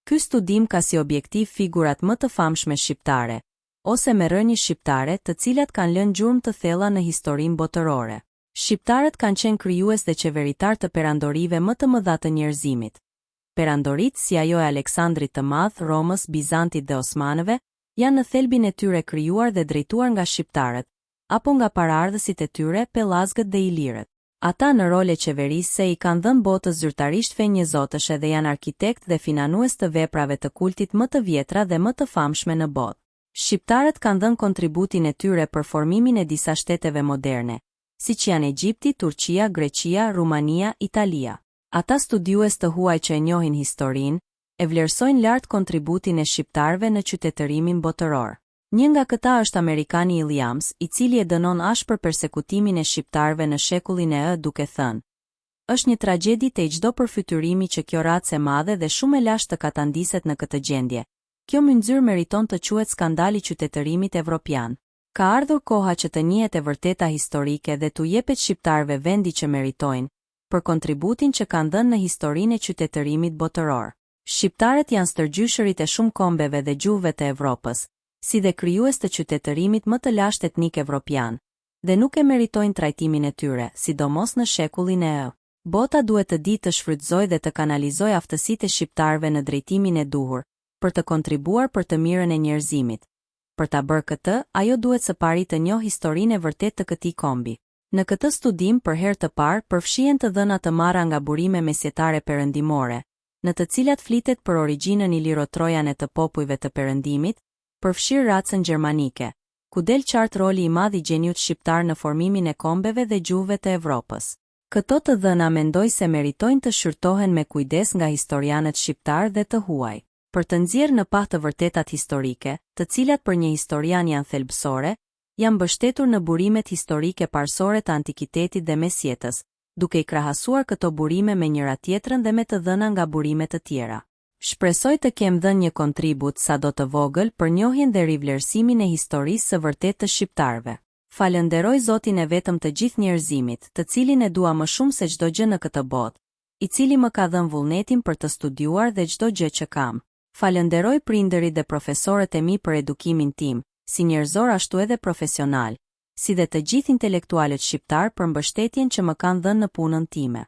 Ky studim ka si objektiv figurat më të famshme shqiptare, ose me rënjë shqiptare të cilat kanë lënë gjurmë të thella në historinë botërore. Shqiptarët kanë qenë krijues dhe qeveritar të perandorive më të mëdha të njerëzimit. Perandorit si ajo e Aleksandrit të Madh, Romës, Bizantit dhe Osmanëve, janë në thelbin e tyre krijuar dhe drejtuar nga shqiptarët, apo nga paraardhësit e tyre, pellazgët dhe ilirët. Ata në role qeverisë i kanë dhënë botës zyrtarisht fenjëzotëshe dhe janë arkitekt dhe finanues të veprave të kultit më të vjetra dhe më të famshme në botë. Shqiptarët kanë dhënë kontributin e tyre për formimin e disa shteteve moderne, siç janë Egjipti, Turqia, Greqia, Rumania, Italia. Ata studiues të huaj që e njohin historinë, e vlerësojnë lart kontributin e shqiptarëve në qytetërimin botëror. Një nga këta është Amerikani Williams, i cili e dënon ashpër persekutimin e shqiptarëve në shekullin e duke thënë: "Është një tragjedi te çdo përfytyrimi që kjo racë e madhe dhe shumë e lashtë të katandiset në këtë gjendje. Kjo mënyrë meriton të quhet skandali i qytetërimit evropian. Ka ardhur koha që të njihet e vërteta historike dhe t'u jepet shqiptarëve vendi që meritojnë për kontributin që kanë dhënë në historinë e qytetërimit botëror." Shqiptarët janë stërgjyshërit e shumë kombeve dhe gjuhëve të Evropës, si dhe krijues të qytetërimit më të lashtë etnik evropian, dhe nuk e meritojnë trajtimin e tyre, sidomos në shekullin e Bota duhet të ditë të shfrytëzojë dhe të kanalizojë aftësitë e shqiptarëve në drejtimin e duhur, për të kontribuar për të mirën e njerëzimit. Për ta bërë këtë, ajo duhet së pari të njohë historinë e vërtetë të këtij kombi. Në këtë studim për herë të parë përfshihen të dhëna të marra nga burime mesjetare perëndimore, në të cilat flitet për origjinën iliro-trojane të popujve të perëndimit, përfshirë racën gjermanike, ku del qartë roli i madh i gjeniut shqiptar në formimin e kombeve dhe gjuhëve të Evropës. Këto të dhëna mendoj se meritojnë të shqyrtohen me kujdes nga historianët shqiptar dhe të huaj, për të nxjerrë në pa të vërtetat historike, të cilat për një historian janë thelbësore, janë mbështetur në burimet historike parsorë të antikitetit dhe mesjetës, duke i krahasuar këto burime me njëra tjetrën dhe me të dhëna nga burime të tjera. Shpresoj të kem dhënë një kontribut sado të vogël për njohjen dhe rivlerësimin e historisë së vërtetë të shqiptarëve. Falenderoj Zotin e vetëm të gjithë njerëzimit, të cilin e dua më shumë se çdo gjë në këtë botë, i cili më ka dhënë vullnetin për të studiuar dhe çdo gjë që kam. Falenderoj prindërit dhe profesorët e mi për edukimin tim, si njerëzor ashtu edhe profesional, si dhe të gjithë intelektualët shqiptar për mbështetjen që më kanë dhënë në punën time.